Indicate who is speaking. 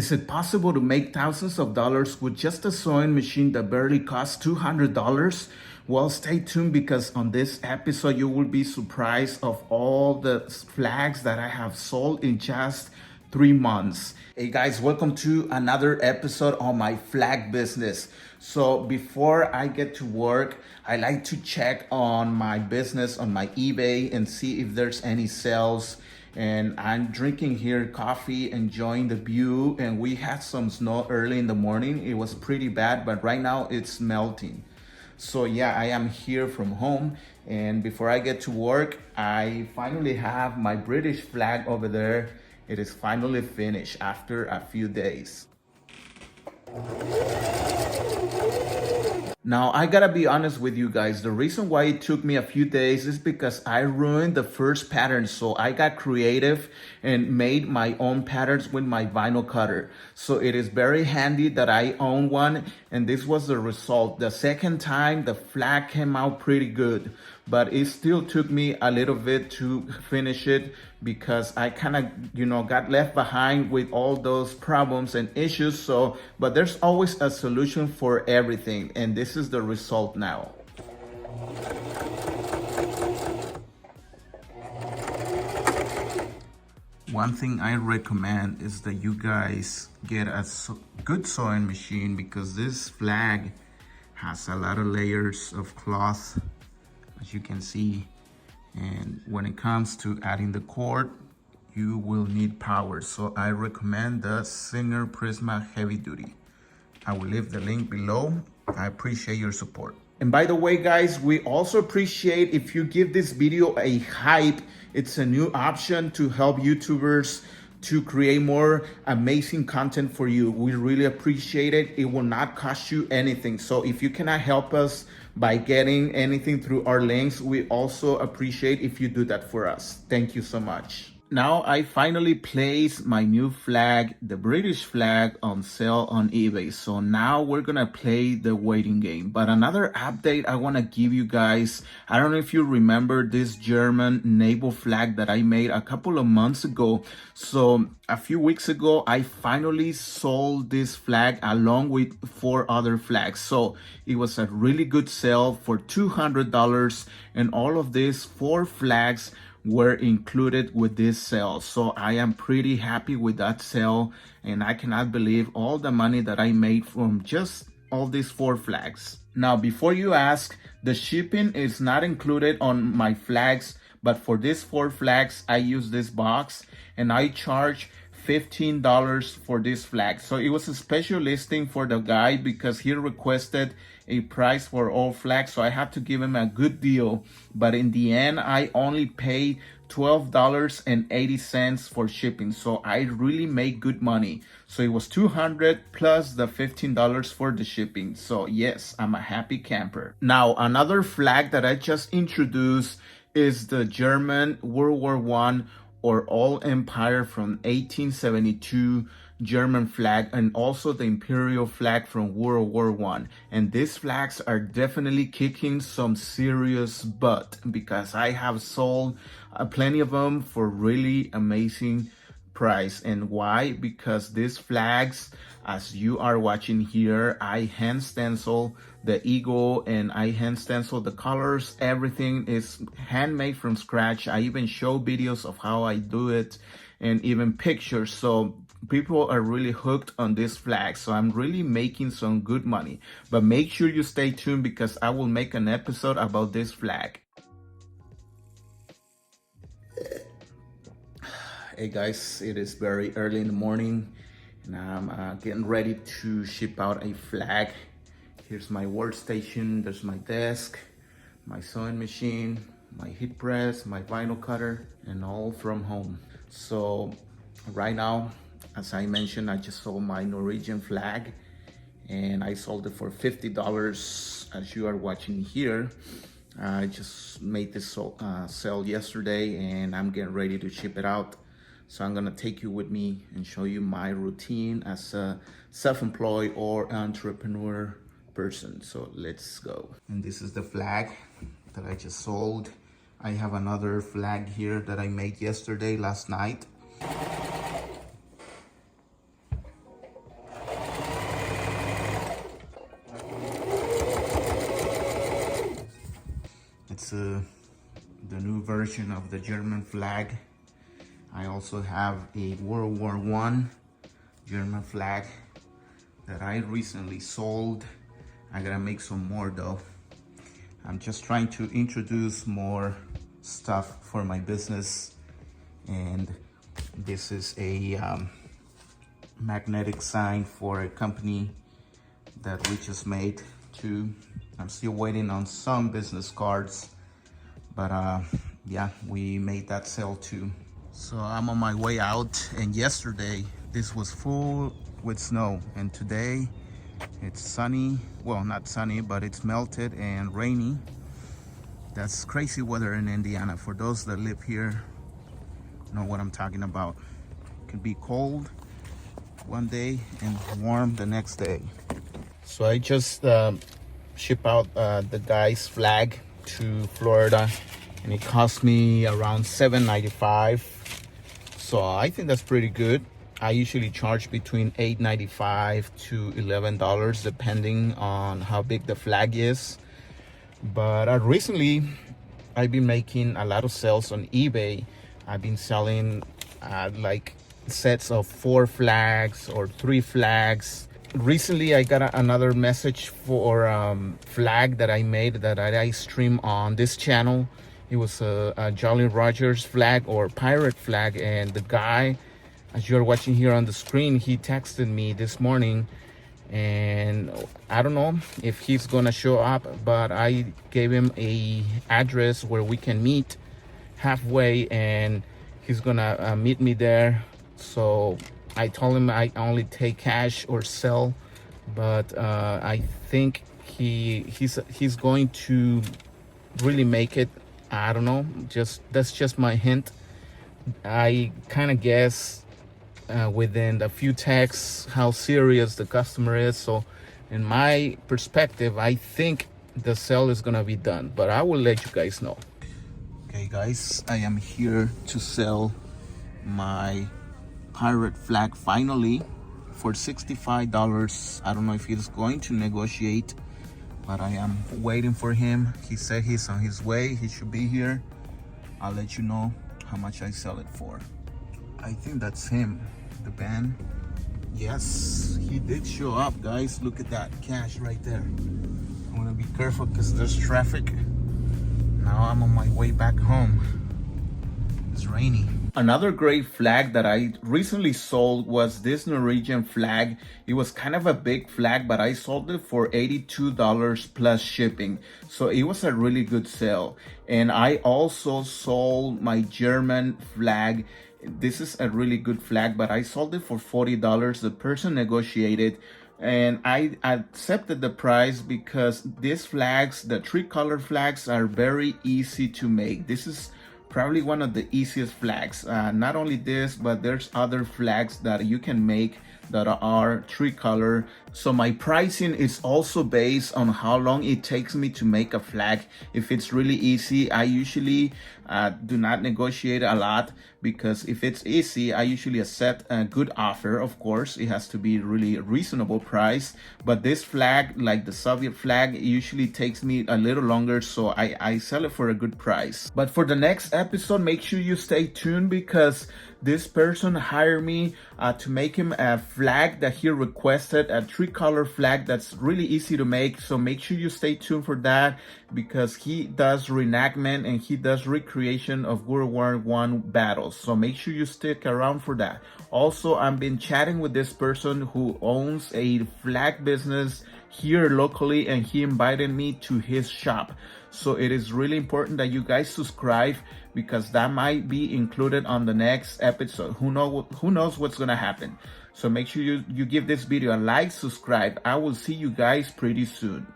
Speaker 1: Is it possible to make thousands of dollars with just a sewing machine that barely costs $200? Well, stay tuned because on this episode, you will be surprised of all the flags that I have sold in just 3 months. Hey guys, welcome to another episode on my flag business. So before I get to work, I like to check on my business on my eBay and see if there's any sales. And I'm drinking here coffee, enjoying the view, and we had some snow early in the morning. It was pretty bad, but right now it's melting. So yeah, I am here from home, and before I get to work, I finally have my British flag over there. It is finally finished after a few days. Now, I gotta be honest with you guys. The reason why it took me a few days is because I ruined the first pattern. So I got creative and made my own patterns with my vinyl cutter. So it is very handy that I own one, and this was the result. The second time, the flag came out pretty good, but it still took me a little bit to finish it because I kind of, got left behind with all those problems and issues. So, but there's always a solution for everything, and this is the result now. One thing I recommend is that you guys get a good sewing machine because this flag has a lot of layers of cloth, as you can see. And when it comes to adding the cord, you will need power. So I recommend the Singer Prisma Heavy Duty. I will leave the link below. I appreciate your support. And by the way, guys, we also appreciate if you give this video a hype. It's a new option to help YouTubers to create more amazing content for you. We really appreciate it. It will not cost you anything. So if you cannot help us by getting anything through our links, we also appreciate if you do that for us. Thank you so much. Now I finally placed my new flag, the British flag, on sale on eBay. So now we're gonna play the waiting game. But another update I wanna give you guys, I don't know if you remember this German naval flag that I made a couple of months ago. So a few weeks ago, I finally sold this flag along with 4 other flags. So it was a really good sale for $200, and all of these 4 flags were included with this sale. So I am pretty happy with that sale, and I cannot believe all the money that I made from just all these 4 flags. Now, before you ask, the shipping is not included on my flags, but for these 4 flags, I use this box and I charge $15 for this flag. So it was a special listing for the guy because he requested a price for all flags, so I had to give him a good deal. But in the end, I only paid $12.80 for shipping, so I really made good money. So it was $200 plus the $15 for the shipping. So yes, I'm a happy camper. Now, another flag that I just introduced is the German World War I or All Empire from 1872 German flag, and also the imperial flag from World War I. And these flags are definitely kicking some serious butt because I have sold plenty of them for really amazing price. And why? Because these flags, as you are watching here, I hand stencil the eagle and I hand stencil the colors. Everything is handmade from scratch. I even show videos of how I do it and even pictures. So people are really hooked on this flag. So I'm really making some good money. But make sure you stay tuned because I will make an episode about this flag. Hey guys, it is very early in the morning and I'm getting ready to ship out a flag. Here's my workstation, there's my desk, my sewing machine, my heat press, my vinyl cutter, and all from home. So right now, as I mentioned, I just sold my Norwegian flag and I sold it for $50 as you are watching here. I just made this sale yesterday and I'm getting ready to ship it out. So I'm gonna take you with me and show you my routine as a self-employed or entrepreneur person. So let's go. And this is the flag that I just sold. I have another flag here that I made last night. the new version of the German flag. I also have a World War I German flag that I recently sold. I gotta make some more though. I'm just trying to introduce more stuff for my business. And this is a magnetic sign for a company that we just made too. I'm still waiting on some business cards, but yeah, we made that sale too. So I'm on my way out, and yesterday this was full with snow, and today it's sunny. Well, not sunny, but it's melted and rainy. That's crazy weather in Indiana. For those that live here, know what I'm talking about. It can be cold one day and warm the next day. So I just ship out the guy's flag to Florida, and it cost me around $7.95. So I think that's pretty good. I usually charge between $8.95 to $11 depending on how big the flag is. But recently I've been making a lot of sales on eBay. I've been selling like sets of 4 flags or 3 flags. Recently I got another message for flag that I made that I stream on this channel. It was a Jolly Rogers flag or pirate flag, and the guy, as you're watching here on the screen, he texted me this morning, and I don't know if he's gonna show up, but I gave him a address where we can meet halfway, and he's gonna meet me there. So I told him I only take cash or sell, but I think he's going to really make it. I don't know, that's just my hint. I kind of guess within a few texts how serious the customer is. So in my perspective, I think the sale is gonna be done, but I will let you guys know. Okay guys, I am here to sell my pirate flag finally for $65. I don't know if he's going to negotiate, but I am waiting for him. He said he's on his way. He should be here. I'll let you know how much I sell it for. I think that's him, the band. Yes, he did show up, guys. Look at that cash right there. I'm gonna be careful because there's traffic. Now I'm on my way back home. It's rainy. Another great flag that I recently sold was this Norwegian flag. It was kind of a big flag, but I sold it for $82 plus shipping. So it was a really good sale. And I also sold my German flag. This is a really good flag, but I sold it for $40. The person negotiated, and I accepted the price because these flags, the 3-color flags, are very easy to make. This is probably one of the easiest flags. Not only this, but there's other flags that you can make that are 3-color. So my pricing is also based on how long it takes me to make a flag. If it's really easy, I usually do not negotiate a lot, because if it's easy, I usually accept a good offer. Of course, it has to be really reasonable price. But this flag, like the Soviet flag, it usually takes me a little longer, so I sell it for a good price. But for the next episode, make sure you stay tuned, because this person hired me to make him a flag that he requested, a 3-color flag that's really easy to make. So make sure you stay tuned for that, because he does reenactment and he does recreation of World War I battles. So make sure you stick around for that. Also, I've been chatting with this person who owns a flag business here locally, and he invited me to his shop. So it is really important that you guys subscribe, because that might be included on the next episode. Who knows what's gonna happen. So make sure you give this video a like, subscribe. I will see you guys pretty soon.